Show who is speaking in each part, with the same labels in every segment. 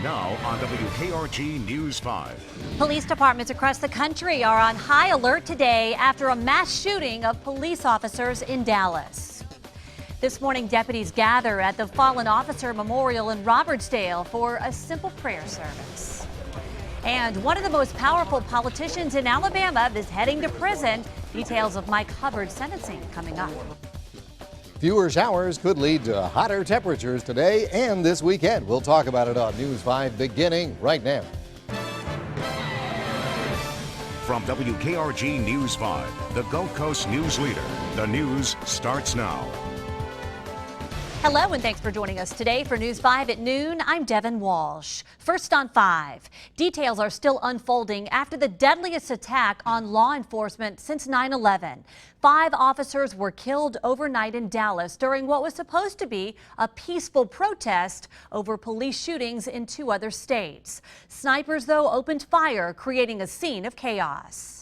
Speaker 1: Now on WKRG News 5.
Speaker 2: Police departments across the country are on high alert today after a mass shooting of police officers in Dallas. This morning, deputies gather at the Fallen Officer Memorial in Robertsdale for a simple prayer service. And one of the most powerful politicians in Alabama is heading to prison. Details of Mike Hubbard's sentencing coming up.
Speaker 3: Fewer showers could lead to hotter temperatures today and this weekend. We'll talk about it on News 5 beginning right now.
Speaker 1: From WKRG News 5, the Gulf Coast news leader, the news starts now.
Speaker 2: Hello and thanks for joining us today for News 5 at noon. I'm Devin Walsh. First on 5, details are still unfolding after the deadliest attack on law enforcement since 9/11. 5 officers were killed overnight in Dallas during what was supposed to be a peaceful protest over police shootings in 2 other states. Snipers, though, opened fire, creating a scene of chaos.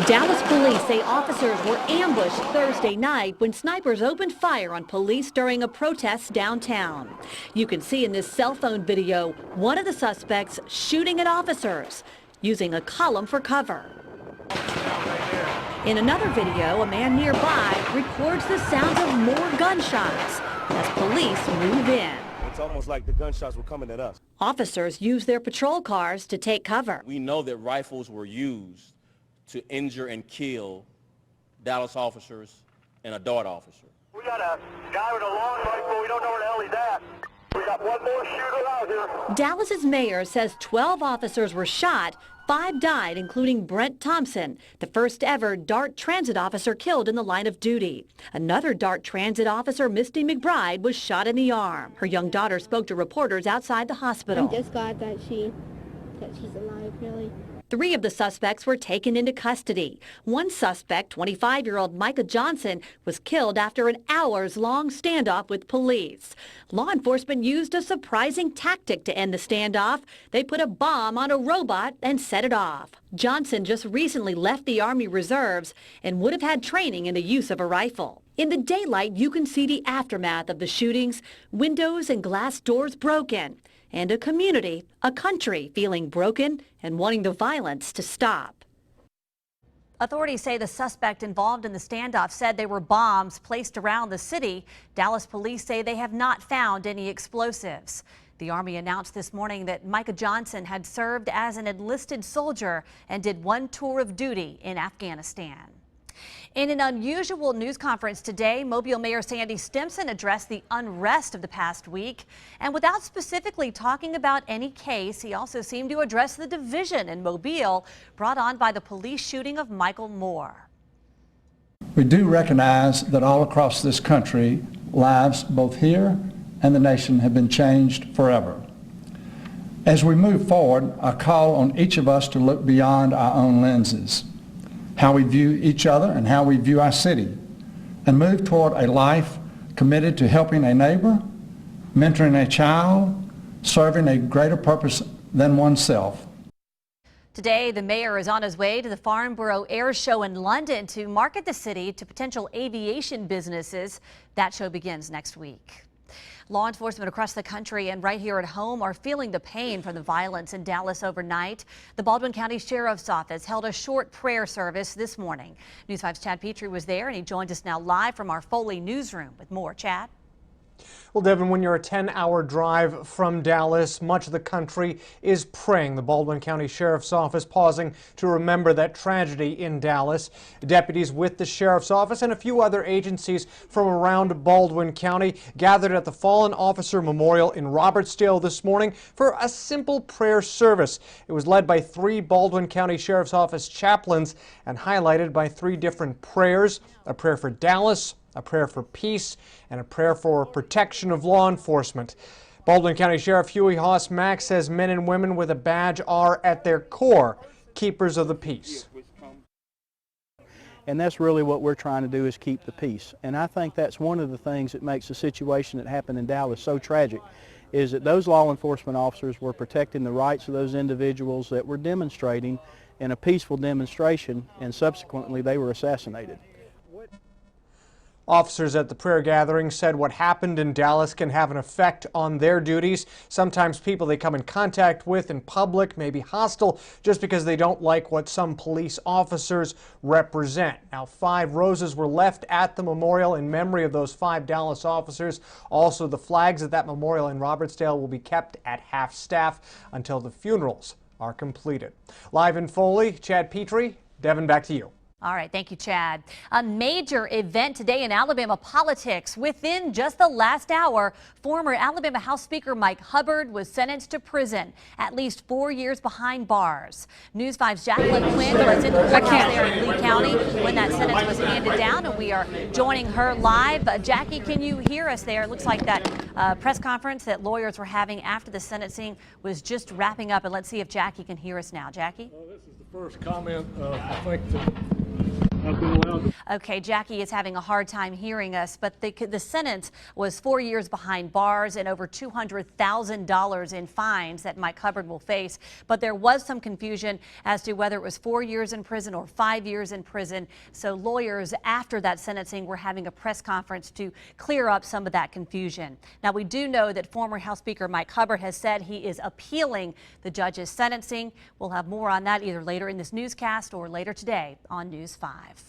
Speaker 2: Dallas police say officers were ambushed Thursday night when snipers opened fire on police during a protest downtown. You can see in this cell phone video one of the suspects shooting at officers using a column for cover. In another video, a man nearby records the sounds of more gunshots as police move in.
Speaker 4: It's almost like the gunshots were coming at us.
Speaker 2: Officers use their patrol cars to take cover.
Speaker 4: We know that rifles were used to injure and kill Dallas officers and a Dart officer.
Speaker 5: We got a guy with a long rifle. We don't know where the hell he's at. We got one more shooter out here.
Speaker 2: Dallas's mayor says 12 officers were shot. 5 died, including Brent Thompson, the first ever DART transit officer killed in the line of duty. Another DART transit officer, Misty McBride, was shot in the arm. Her young daughter spoke to reporters outside the hospital.
Speaker 6: I'm just glad that she's alive, really.
Speaker 2: 3 of the suspects were taken into custody. One suspect, 25-year-old Micah Johnson, was killed after an hours-long standoff with police. Law enforcement used a surprising tactic to end the standoff. They put a bomb on a robot and set it off. Johnson just recently left the Army Reserves and would have had training in the use of a rifle. In the daylight, you can see the aftermath of the shootings, windows and glass doors broken, and a community, a country feeling broken and wanting the violence to stop. Authorities say the suspect involved in the standoff said there were bombs placed around the city. Dallas police say they have not found any explosives. The Army announced this morning that Micah Johnson had served as an enlisted soldier and did 1 tour of duty in Afghanistan. In an unusual news conference today, Mobile Mayor Sandy Stimpson addressed the unrest of the past week. And without specifically talking about any case, he also seemed to address the division in Mobile brought on by the police shooting of Michael Moore.
Speaker 7: We do recognize that all across this country, lives both here and the nation have been changed forever. As we move forward, I call on each of us to look beyond our own lenses, how we view each other and how we view our city, and move toward a life committed to helping a neighbor, mentoring a child, serving a greater purpose than oneself.
Speaker 2: Today, the mayor is on his way to the Farnborough Air Show in London to market the city to potential aviation businesses. That show begins next week. Law enforcement across the country and right here at home are feeling the pain from the violence in Dallas overnight. The Baldwin County Sheriff's Office held a short prayer service this morning. News 5's Chad Petrie was there and he joins us now live from our Foley newsroom with more. Chad?
Speaker 8: Well, Devin, when you're a 10-hour drive from Dallas, much of the country is praying. The Baldwin County Sheriff's Office pausing to remember that tragedy in Dallas. Deputies with the Sheriff's Office and a few other agencies from around Baldwin County gathered at the Fallen Officer Memorial in Robertsdale this morning for a simple prayer service. It was led by 3 Baldwin County Sheriff's Office chaplains and highlighted by 3 different prayers: a prayer for Dallas, a prayer for peace, and a prayer for protection of law enforcement. Baldwin County Sheriff Huey Haas Mack says men and women with a badge are, at their core, keepers of the peace.
Speaker 9: And that's really what we're trying to do, is keep the peace. And I think that's one of the things that makes the situation that happened in Dallas so tragic, is that those law enforcement officers were protecting the rights of those individuals that were demonstrating in a peaceful demonstration, and subsequently they were assassinated.
Speaker 8: Officers at the prayer gathering said what happened in Dallas can have an effect on their duties. Sometimes people they come in contact with in public may be hostile just because they don't like what some police officers represent. Now, 5 roses were left at the memorial in memory of those 5 Dallas officers. Also, the flags at that memorial in Robertsdale will be kept at half-staff until the funerals are completed. Live in Foley, Chad Petrie. Devin, back to you.
Speaker 10: All right, thank you, Chad. A major event today in Alabama politics. Within just the last hour, former Alabama House Speaker Mike Hubbard was sentenced to prison, at least 4 years behind bars. News 5's Jacqueline Quinn was in the courthouse there in Lee County when that sentence was handed down, and we are joining her live. Jackie, can you hear us there? It looks like that press conference that lawyers were having after the sentencing was just wrapping up, and let's see if Jackie can hear us now. Jackie?
Speaker 11: This is the first comment, I think, that
Speaker 10: Okay, Jackie is having a hard time hearing us, but the sentence was 4 years behind bars and over $200,000 in fines that Mike Hubbard will face. But there was some confusion as to whether it was 4 years in prison or 5 years in prison. So lawyers after that sentencing were having a press conference to clear up some of that confusion. Now, we do know that former House Speaker Mike Hubbard has said he is appealing the judge's sentencing. We'll have more on that either later in this newscast or later today on News 5.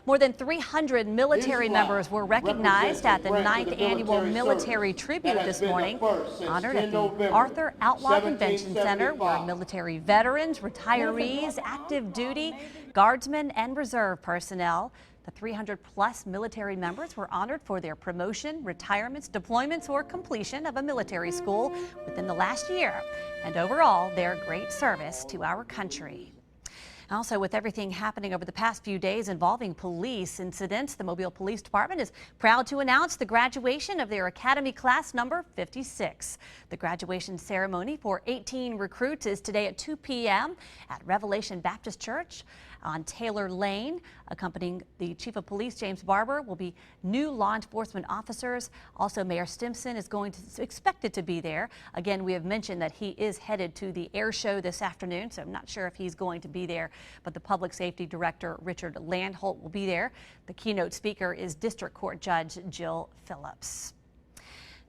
Speaker 10: More than 300 military members were recognized at the 9th Annual Military Tribute this morning, honored at the Arthur Outlaw Convention Center, where military veterans, retirees, active duty, guardsmen, and reserve personnel. The 300-plus military members were honored for their promotion, retirements, deployments, or completion of a military school within the last year, and overall, their great service to our country. Also, with everything happening over the past few days involving police incidents, the Mobile Police Department is proud to announce the graduation of their Academy Class number 56. The graduation ceremony for 18 recruits is today at 2 p.m. at Revelation Baptist Church on Taylor Lane. Accompanying the Chief of Police, James Barber, will be new law enforcement officers. Also, Mayor Stimson is expected to be there. Again, we have mentioned that he is headed to the air show this afternoon, so I'm not sure if he's going to be there, but the Public Safety Director, Richard Landholt, will be there. The keynote speaker is District Court Judge Jill Phillips.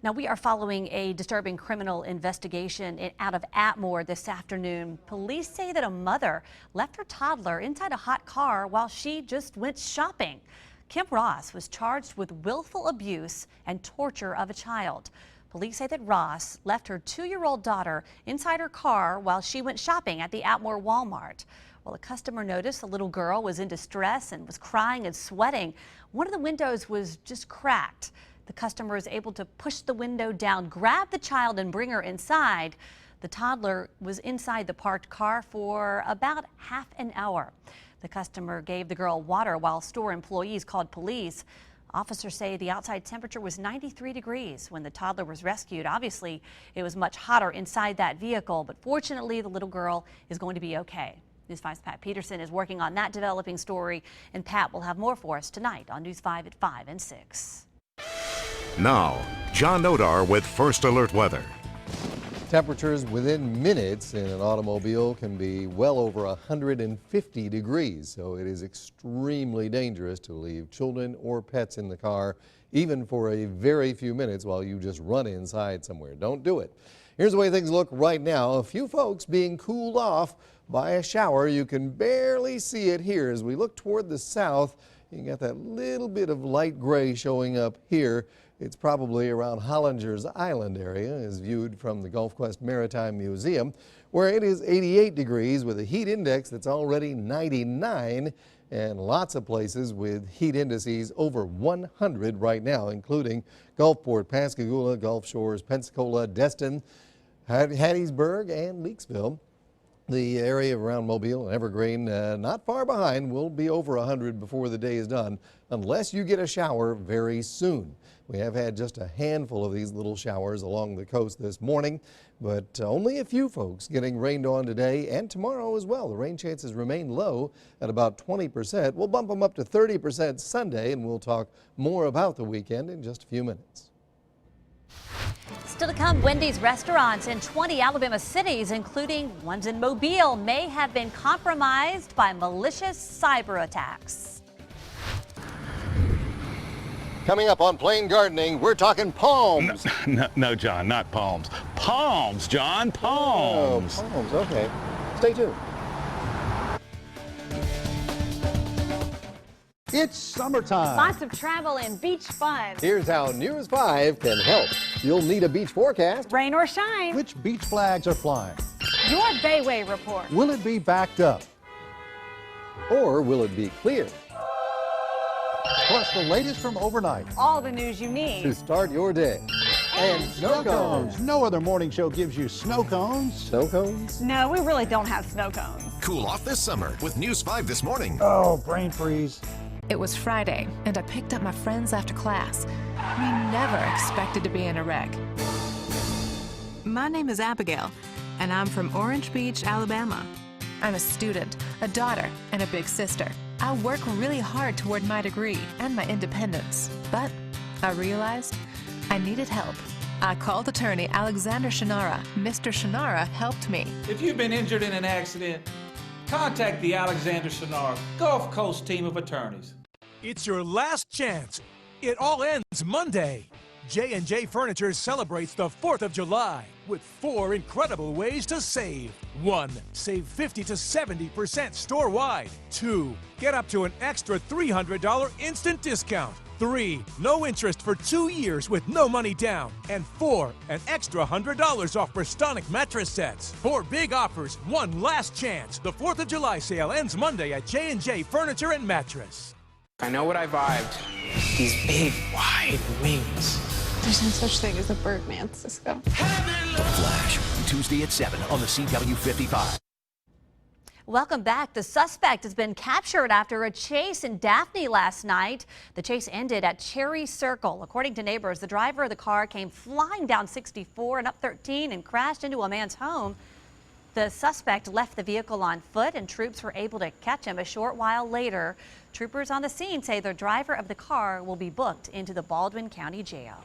Speaker 10: Now, we are following a disturbing criminal investigation out of Atmore this afternoon. Police say that a mother left her toddler inside a hot car while she just went shopping. Kim Ross was charged with willful abuse and torture of a child. Police say that Ross left her 2-year-old daughter inside her car while she went shopping at the Atmore Walmart. Well, a customer noticed the little girl was in distress and was crying and sweating. One of the windows was just cracked. The customer is able to push the window down, grab the child, and bring her inside. The toddler was inside the parked car for about half an hour. The customer gave the girl water while store employees called police. Officers say the outside temperature was 93 degrees when the toddler was rescued. Obviously, it was much hotter inside that vehicle, but fortunately, the little girl is going to be okay. News 5's Pat Peterson is working on that developing story, and Pat will have more for us tonight on News 5 at 5 and 6.
Speaker 1: Now, John Nodar with First Alert Weather.
Speaker 3: Temperatures within minutes in an automobile can be well over 150 degrees, so it is extremely dangerous to leave children or pets in the car, even for a very few minutes while you just run inside somewhere. Don't do it. Here's the way things look right now. A few folks being cooled off by a shower. You can barely see it here as we look toward the south. You got that little bit of light gray showing up here. It's probably around Hollinger's Island area, as viewed from the Gulf Quest Maritime Museum, where it is 88 degrees with a heat index that's already 99, and lots of places with heat indices over 100 right now, including Gulfport, Pascagoula, Gulf Shores, Pensacola, Destin, Hattiesburg, and Leakesville. The area around Mobile and Evergreen, not far behind, will be over 100 before the day is done, unless you get a shower very soon. We have had just a handful of these little showers along the coast this morning, but only a few folks getting rained on today and tomorrow as well. The rain chances remain low at about 20%. We'll bump them up to 30% Sunday, and we'll talk more about the weekend in just a few minutes.
Speaker 10: Still to come, Wendy's restaurants in 20 Alabama cities, including ones in Mobile, may have been compromised by malicious cyber attacks.
Speaker 3: Coming up on Plain Gardening, we're talking palms.
Speaker 12: No, John, not palms. Palms, John, palms.
Speaker 3: Oh, palms, okay. Stay tuned. It's summertime.
Speaker 10: Lots of travel and beach fun.
Speaker 3: Here's how News 5 can help. You'll need a beach forecast.
Speaker 10: Rain or shine.
Speaker 13: Which beach flags are flying?
Speaker 10: Your Bayway report.
Speaker 13: Will it be backed up?
Speaker 3: Or will it be clear?
Speaker 13: Plus the latest from overnight.
Speaker 10: All the news you need
Speaker 3: to start your day. And snow cones.
Speaker 13: No other morning show gives you snow cones.
Speaker 3: Snow cones?
Speaker 10: No, we really don't have snow cones.
Speaker 14: Cool off this summer with News 5 this morning.
Speaker 13: Oh, brain freeze.
Speaker 15: It was Friday, and I picked up my friends after class. We never expected to be in a wreck.
Speaker 16: My name is Abigail, and I'm from Orange Beach, Alabama.
Speaker 15: I'm a student, a daughter, and a big sister. I work really hard toward my degree and my independence, but I realized I needed help. I called attorney Alexander Shannara. Mr. Shannara helped me.
Speaker 17: If you've been injured in an accident, contact the Alexander Shannara Gulf Coast team of attorneys.
Speaker 18: It's your last chance. It all ends Monday. J&J Furniture celebrates the 4th of July with 4 incredible ways to save. 1. Save 50 to 70% store-wide. 2. Get up to an extra $300 instant discount. 3. No interest for 2 years with no money down. And 4. An extra $100 off Prestonic mattress sets. 4 big offers, 1 last chance. The 4th of July sale ends Monday at J&J Furniture and Mattress.
Speaker 19: I know what I vibed. These big, wide wings.
Speaker 6: There's no such thing as a Birdman, Cisco.
Speaker 14: The Flash, Tuesday at 7 on the CW55.
Speaker 10: Welcome back. The suspect has been captured after a chase in Daphne last night. The chase ended at Cherry Circle. According to neighbors, the driver of the car came flying down 64 and up 13 and crashed into a man's home. The suspect left the vehicle on foot, and troops were able to catch him a short while later. Troopers on the scene say the driver of the car will be booked into the Baldwin County Jail.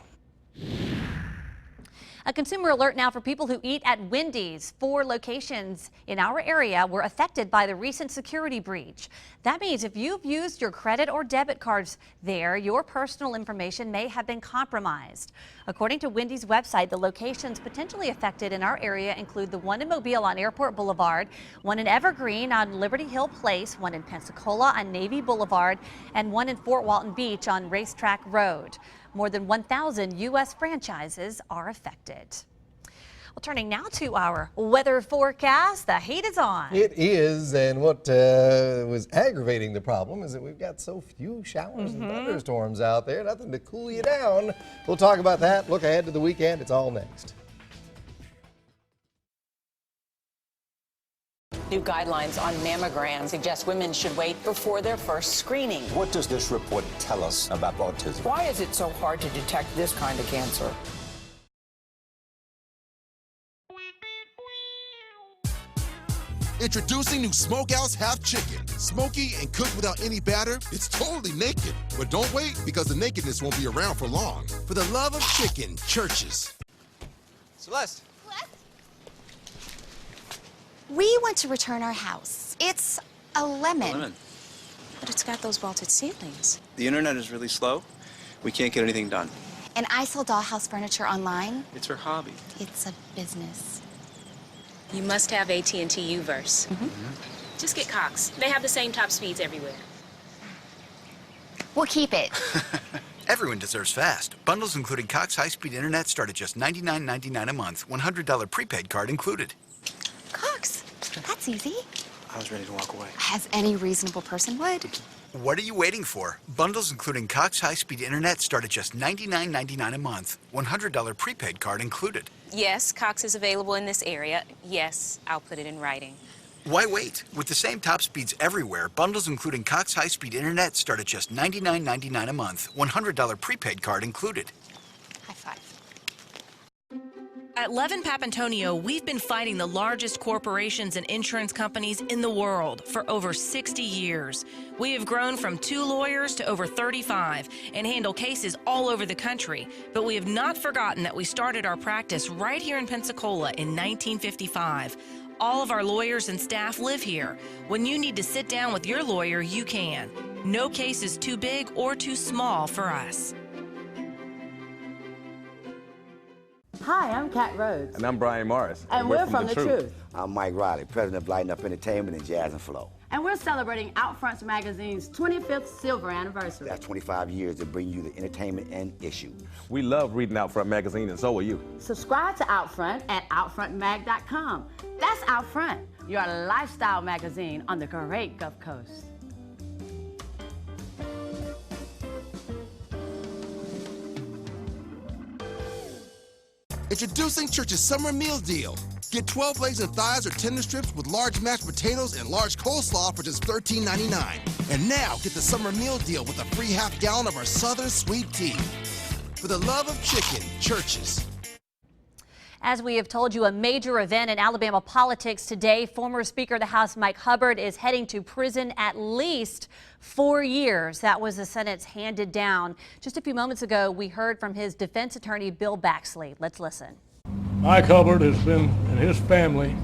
Speaker 10: A consumer alert now for people who eat at Wendy's. 4 locations in our area were affected by the recent security breach. That means if you've used your credit or debit cards there, your personal information may have been compromised. According to Wendy's website, the locations potentially affected in our area include the one in Mobile on Airport Boulevard, one in Evergreen on Liberty Hill Place, one in Pensacola on Navy Boulevard, and one in Fort Walton Beach on Racetrack Road. More than 1,000 U.S. franchises are affected. Well, turning now to our weather forecast, the heat is on.
Speaker 3: It is, and what was aggravating the problem is that we've got so few showers and thunderstorms out there, nothing to cool you down. We'll talk about that, look ahead to the weekend. It's all next.
Speaker 20: New guidelines on mammograms suggest women should wait before their first screening.
Speaker 21: What does this report tell us about autism?
Speaker 20: Why is it so hard to detect this kind of cancer?
Speaker 22: Introducing new Smokehouse Half Chicken. Smoky and cooked without any batter, it's totally naked. But don't wait, because the nakedness won't be around for long. For the love of chicken, Church's.
Speaker 23: Celeste.
Speaker 24: We want to return our house. It's a lemon. But it's got those vaulted ceilings.
Speaker 23: The internet is really slow. We can't get anything done.
Speaker 24: And I sell dollhouse furniture online.
Speaker 23: It's her hobby.
Speaker 24: It's a business.
Speaker 25: You must have AT&T Uverse. Just get Cox. They have the same top speeds everywhere.
Speaker 24: We'll keep it.
Speaker 26: Everyone deserves fast. Bundles including Cox high-speed internet start at just $99.99 a month. $100 prepaid card included.
Speaker 24: Cox, that's easy.
Speaker 23: I was ready to walk away.
Speaker 24: As any reasonable person would.
Speaker 26: What are you waiting for? Bundles including Cox high-speed internet start at just $99.99 a month. $100 prepaid card included.
Speaker 25: Yes, Cox is available in this area. Yes, I'll put it in writing.
Speaker 26: Why wait? With the same top speeds everywhere, bundles including Cox high-speed internet start at just $99.99 a month. $100 prepaid card included.
Speaker 24: High five.
Speaker 27: At Levin Papantonio, we've been fighting the largest corporations and insurance companies in the world for over 60 years. We have grown from 2 lawyers to over 35 and handle cases all over the country. But we have not forgotten that we started our practice right here in Pensacola in 1955. All of our lawyers and staff live here. When you need to sit down with your lawyer, you can. No case is too big or too small for us.
Speaker 2: Hi, I'm Kat Rhodes.
Speaker 4: And I'm Brian Morris.
Speaker 2: And we're from The Truth.
Speaker 5: I'm Mike Riley, president of Lighten Up Entertainment and Jazz and Flow.
Speaker 2: And we're celebrating Outfront Magazine's 25th silver anniversary.
Speaker 5: That's 25 years to bring you the entertainment and issue.
Speaker 4: We love reading Outfront Magazine, and so will you.
Speaker 2: Subscribe to Outfront at OutfrontMag.com. That's Outfront, your lifestyle magazine on the great Gulf Coast.
Speaker 22: Introducing Church's summer meal deal. Get 12 legs and thighs or tender strips with large mashed potatoes and large coleslaw for just $13.99. And now get the summer meal deal with a free half-gallon of our Southern sweet tea. For the love of chicken, Church's.
Speaker 10: As we have told you, a major event in Alabama politics today. Former Speaker of the House Mike Hubbard is heading to prison at least 4 years. That was the sentence handed down. Just a few moments ago, we heard from his defense attorney, Bill Baxley. Let's listen.
Speaker 7: Mike Hubbard has been, and his family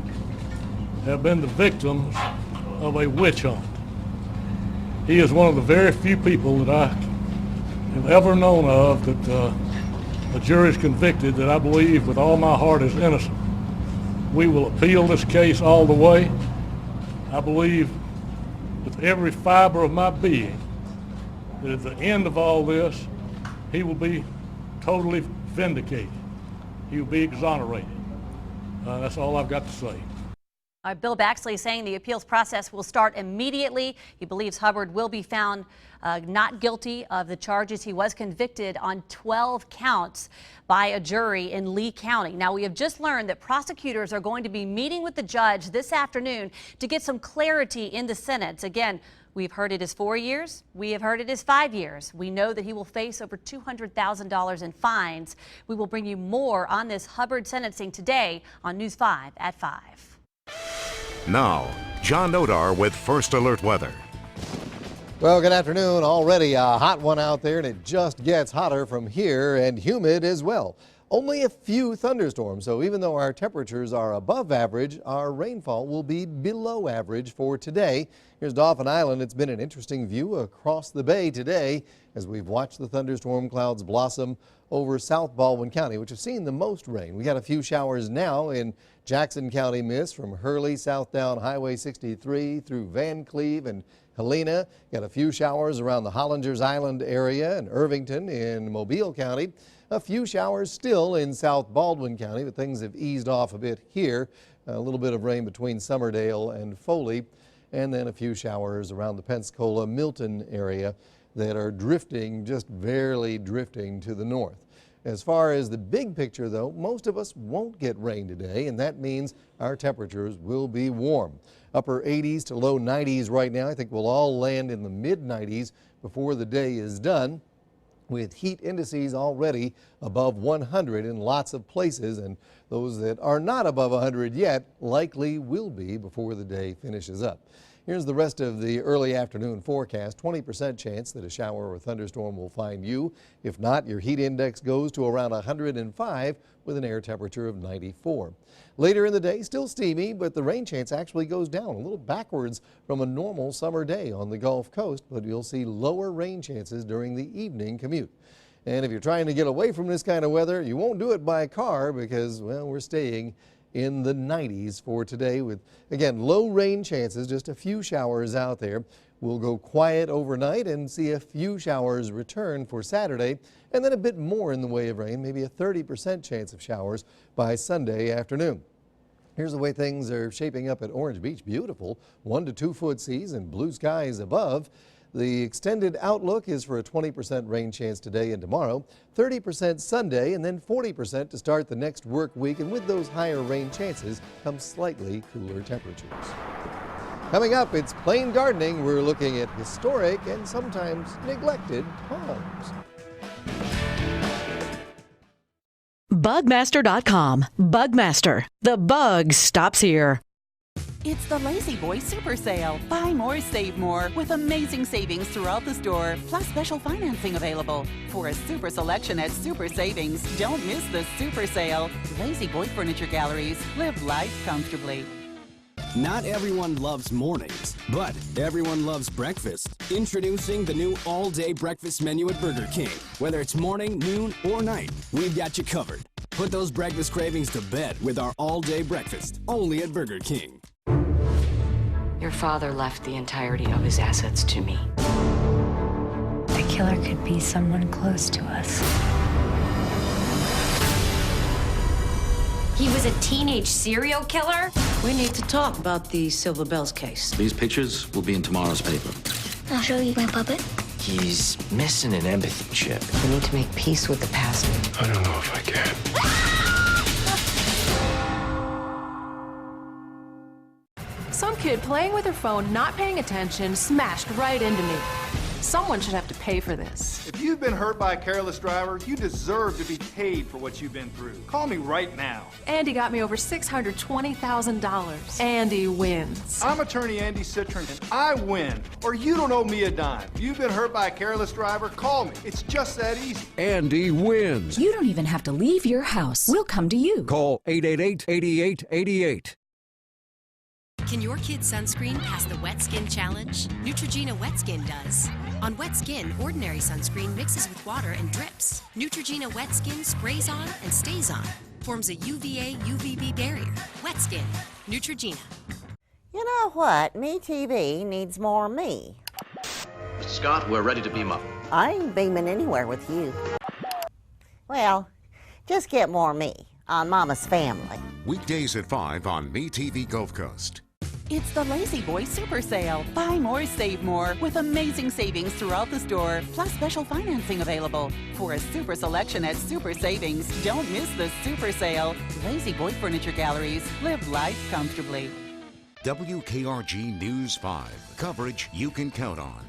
Speaker 7: have been the victims of a witch hunt. He is one of the very few people that I have ever known of that the jury's convicted that I believe with all my heart is innocent. We will appeal this case all the way. I believe with every fiber of my being that at the end of all this, he will be totally vindicated. He will be exonerated. That's all I've got to say.
Speaker 10: Bill Baxley saying the appeals process will start immediately. He believes Hubbard will be found not guilty of the charges. He was convicted on 12 counts by a jury in Lee County. Now, we have just learned that prosecutors are going to be meeting with the judge this afternoon to get some clarity in the sentence. Again, we've heard it is 4 years. We have heard it is 5 years. We know that he will face over $200,000 in fines. We will bring you more on this Hubbard sentencing today on News 5 at 5.
Speaker 1: Now, John Nodar with First Alert Weather.
Speaker 3: Well, good afternoon. Already a hot one out there, and it just gets hotter from here and humid as well. Only a few thunderstorms, so even though our temperatures are above average, our rainfall will be below average for today. Here's Dauphin Island. It's been an interesting view across the bay today as we've watched the thunderstorm clouds blossom over South Baldwin County, which has seen the most rain. We got a few showers now in Jackson County Miss from Hurley south down Highway 63 through Van Cleve and Helena. Got a few showers around the Hollingers Island area and Irvington in Mobile County. A few showers still in South Baldwin County, but things have eased off a bit here. A little bit of rain between Summerdale and Foley, and then a few showers around the Pensacola-Milton area that are drifting, just barely drifting to the north. As far as the big picture, though, most of us won't get rain today, and that means our temperatures will be warm. Upper 80s to low 90s right now. I think we'll all land in the mid-90s before the day is done, with heat indices already above 100 in lots of places, and those that are not above 100 yet likely will be before the day finishes up. Here's the rest of the early afternoon forecast. 20% chance that a shower or thunderstorm will find you. If not, your heat index goes to around 105 with an air temperature of 94. Later in the day, still steamy, but the rain chance actually goes down a little backwards from a normal summer day on the Gulf Coast, but you'll see lower rain chances during the evening commute. And if you're trying to get away from this kind of weather, you won't do it by car because, well, we're staying in the 90s for today with, again, low rain chances, just a few showers out there. We'll go quiet overnight and see a few showers return for Saturday, and then a bit more in the way of rain, maybe a 30% chance of showers by Sunday afternoon. Here's the way things are shaping up at Orange Beach. Beautiful 1 to 2 foot seas and blue skies above. The extended outlook is for a 20% rain chance today and tomorrow, 30% Sunday, and then 40% to start the next work week. And with those higher rain chances come slightly cooler temperatures. Coming up, it's Plain Gardening. We're looking at historic and sometimes neglected homes.
Speaker 8: Bugmaster.com. Bugmaster. The bug stops here.
Speaker 9: It's the Lazy Boy Super Sale. Buy more, save more, with amazing savings throughout the store, plus special financing available. For a super selection at super savings, don't miss the Super Sale. Lazy Boy Furniture Galleries. Live life comfortably.
Speaker 11: Not everyone loves mornings, but everyone loves breakfast. Introducing the new all-day breakfast menu at Burger King. Whether it's morning, noon, or night, we've got you covered. Put those breakfast cravings to bed with our all-day breakfast, only at Burger King.
Speaker 12: Your father left the entirety of his assets to me.
Speaker 13: The killer could be someone close to us.
Speaker 15: He was a teenage serial killer?
Speaker 16: We need to talk about the Silver Bells case.
Speaker 17: These pictures will be in tomorrow's paper.
Speaker 13: I'll show you my puppet.
Speaker 14: He's missing an empathy chip.
Speaker 13: We need to make peace with the past.
Speaker 14: I don't know if I can.
Speaker 18: Some kid playing with her phone, not paying attention, smashed right into me. Someone should have to pay for this.
Speaker 19: If you've been hurt by a careless driver, you deserve to be paid for what you've been through. Call me right now.
Speaker 18: Andy got me over $620,000. Andy wins.
Speaker 19: I'm attorney Andy Citron, and I win, or you don't owe me a dime. If you've been hurt by a careless driver, call me. It's just that easy.
Speaker 28: Andy wins.
Speaker 29: You don't even have to leave your house. We'll come to you.
Speaker 28: Call 888-8888.
Speaker 30: Can your kid's sunscreen pass the Wet Skin Challenge? Neutrogena Wet Skin does. On wet skin, ordinary sunscreen mixes with water and drips. Neutrogena Wet Skin sprays on and stays on. Forms a UVA-UVB barrier. Wet Skin. Neutrogena.
Speaker 31: You know what? MeTV needs more me.
Speaker 14: Mr. Scott, we're ready to beam up.
Speaker 31: I ain't beaming anywhere with you. Well, just get more me on Mama's Family.
Speaker 1: Weekdays at 5 on MeTV Gulf Coast.
Speaker 9: It's the Lazy Boy Super Sale. Buy more, save more, with amazing savings throughout the store, plus special financing available. For a super selection at super savings, don't miss the Super Sale. Lazy Boy Furniture Galleries. Live life comfortably.
Speaker 1: WKRG News 5. Coverage you can count on.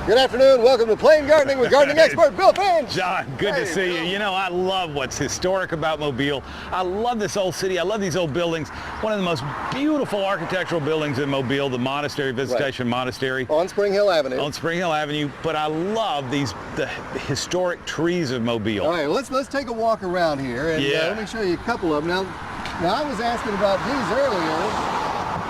Speaker 3: Good afternoon. Welcome to Plain Gardening with gardening expert Bill Finch.
Speaker 32: John, good to see you. You know, I love what's historic about Mobile. I love this old city. I love these old buildings. One of the most beautiful architectural buildings in Mobile, the monastery, Visitation Monastery.
Speaker 3: On Spring Hill Avenue.
Speaker 32: On Spring Hill Avenue. But I love the historic trees of Mobile.
Speaker 3: All right, let's take a walk around here, and let me show you a couple of them. Now I was asking about these earlier.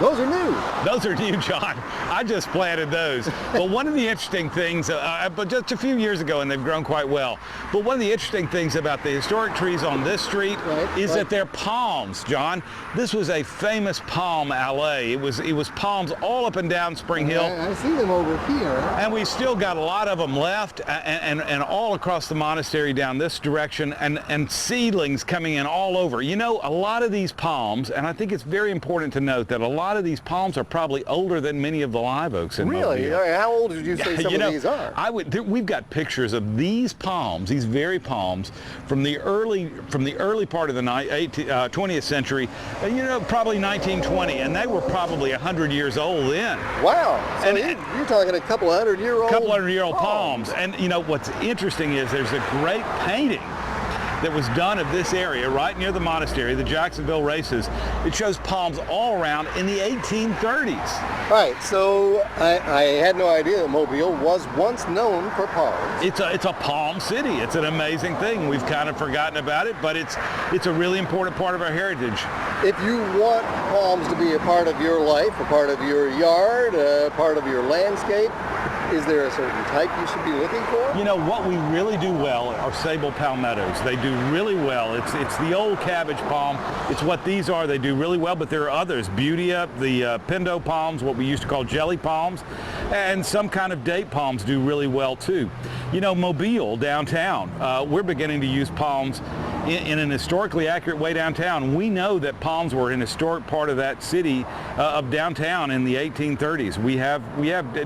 Speaker 3: Those are new.
Speaker 32: Those are new, John. I just planted those. But one of the interesting things, but just a few years ago, and they've grown quite well, but one of the interesting things about the historic trees on this street is that they're palms, John. This was a famous palm alley. It was palms all up and down Spring Hill.
Speaker 3: I see them over here.
Speaker 32: And we still got a lot of them left, and all across the monastery down this direction, and seedlings coming in all over. You know, a lot of these palms, and I think it's very important to note that a lot of these palms are probably older than many of the live oaks in Mobile.
Speaker 3: Really? How old did you say some of these are?
Speaker 32: We've got pictures of these palms, these very palms, from the early part of the 20th century. You know, probably 1920, and they were probably 100 years old then.
Speaker 3: Wow! So you're talking a couple of hundred-year-old.
Speaker 32: Couple hundred-year-old palms. And you know what's interesting is there's a great painting that was done of this area right near the monastery, the Jacksonville races. It shows palms all around in the 1830s.
Speaker 3: Right, so I had no idea that Mobile was once known for palms.
Speaker 32: It's a palm city. It's an amazing thing. We've kind of forgotten about it, but it's a really important part of our heritage.
Speaker 3: If you want palms to be a part of your life, a part of your yard, a part of your landscape, is there a certain type you should be looking for?
Speaker 32: You know, what we really do well are sable palmettos. They do really well. It's the old cabbage palm. It's what these are. They do really well, but there are others. Beautia, the pindo palms, what we used to call jelly palms, and some kind of date palms do really well too. You know, Mobile, downtown, we're beginning to use palms in an historically accurate way downtown. We know that palms were an historic part of that city of downtown in the 1830s. We have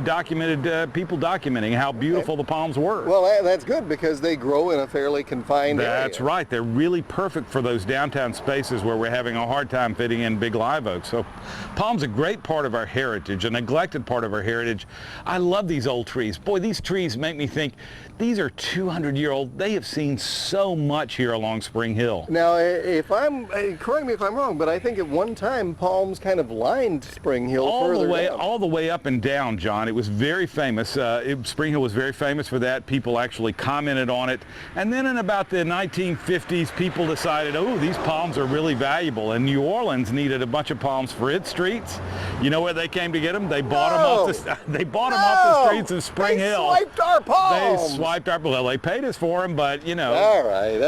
Speaker 32: documented people documenting how beautiful the palms were.
Speaker 3: Well, that's good because they grow in a fairly confined area.
Speaker 32: That's right. They're really perfect for those downtown spaces where we're having a hard time fitting in big live oaks. So palms are a great part of our heritage, a neglected part of our heritage. I love these old trees. Boy, these trees make me think these are 200-year-old. They have seen so much here along Spring Hill.
Speaker 3: Now, if correct me if I'm wrong, but I think at one time palms kind of lined Spring Hill further down.
Speaker 32: All the way up and down, John. It was very famous. Spring Hill was very famous for that. People actually commented on it. And then in about the 1950s, people decided, oh, these palms are really valuable. And New Orleans needed a bunch of palms for its streets. You know where they came to get them? They bought them off the streets of Spring Hill.
Speaker 3: They swiped our palms.
Speaker 32: They swiped our. Well, they paid us for them, but you know.
Speaker 3: All right.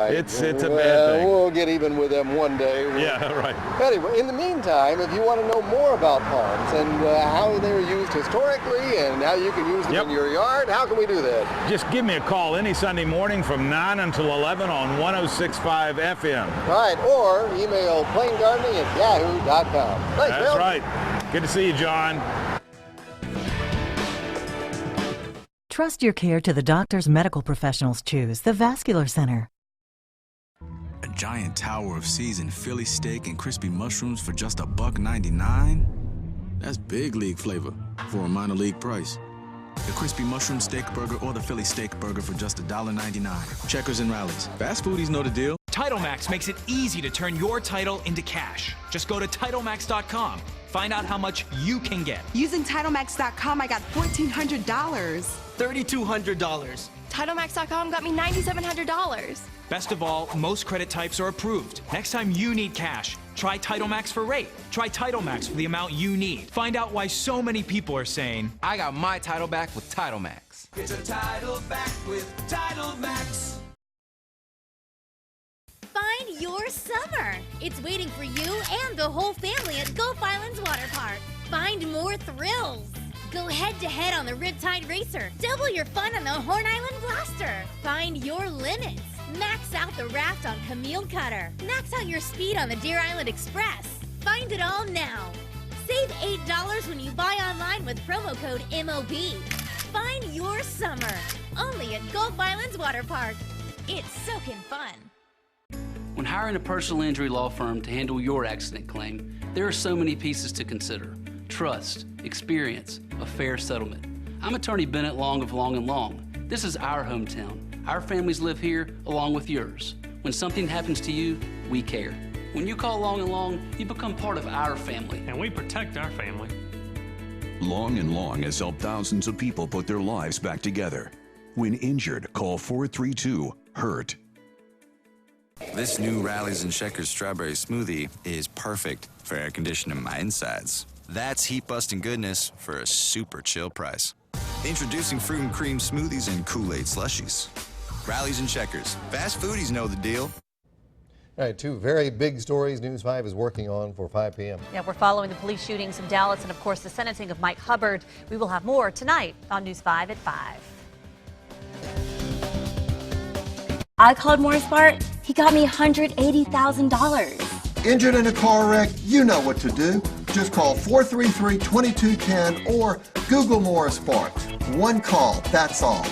Speaker 32: It's a bad thing.
Speaker 3: We'll get even with them one day.
Speaker 32: Yeah, right.
Speaker 3: Anyway, in the meantime, if you want to know more about palms and how they were used historically and how you can use them in your yard, how can we do that?
Speaker 32: Just give me a call any Sunday morning from 9 until 11 on 106.5 FM.
Speaker 3: Right, or email plaingardening@yahoo.com. Thanks, Bill.
Speaker 32: That's right. Good to see you, John.
Speaker 8: Trust your care to the doctors medical professionals choose, the Vascular Center.
Speaker 2: A giant tower of seasoned Philly steak and crispy mushrooms for just $1.99? That's big league flavor for a minor league price. The crispy mushroom steak burger or the Philly steak burger for just $1.99. Checkers and Rallies. Fast foodies know the deal.
Speaker 4: TitleMax makes it easy to turn your title into cash. Just go to TitleMax.com. Find out how much you can get.
Speaker 5: Using TitleMax.com, I got $1,400.
Speaker 6: $3,200.
Speaker 5: TitleMax.com got me $9,700.
Speaker 4: Best of all, most credit types are approved. Next time you need cash, try TitleMax for rate. Try TitleMax for the amount you need. Find out why so many people are saying,
Speaker 20: I got my title back with TitleMax.
Speaker 21: Get your title back with TitleMax.
Speaker 22: Find your summer. It's waiting for you and the whole family at Gulf Islands Water Park. Find more thrills. Go head-to-head on the Riptide Racer. Double your fun on the Horn Island Blaster. Find your limits. Max out the raft on Camille Cutter. Max out your speed on the Deer Island Express. Find it all now. Save $8 when you buy online with promo code MOB. Find your summer. Only at Gulf Islands Water Park. It's soaking fun.
Speaker 23: When hiring a personal injury law firm to handle your accident claim, there are so many pieces to consider. Trust, experience, a fair settlement. I'm attorney Bennett Long of Long & Long. This is our hometown. Our families live here along with yours. When something happens to you, we care. When you call Long & Long, you become part of our family.
Speaker 24: And we protect our family.
Speaker 25: Long & Long has helped thousands of people put their lives back together. When injured, call 432-HURT.
Speaker 26: This new Rallies and Checkers strawberry smoothie is perfect for air conditioning my insides. That's heat-busting goodness for a super chill price. Introducing fruit and cream smoothies and Kool-Aid slushies. Rallies and Checkers. Fast foodies know the deal.
Speaker 3: All right, two very big stories News 5 is working on for 5 p.m.
Speaker 10: Yeah, we're following the police shootings in Dallas and, of course, the sentencing of Mike Hubbard. We will have more tonight on News 5 at 5.
Speaker 27: I called Morris Bart. He got me $180,000.
Speaker 33: Injured in a car wreck? You know what to do. Just call 433-2210 or Google Morris Bart. One call, that's all.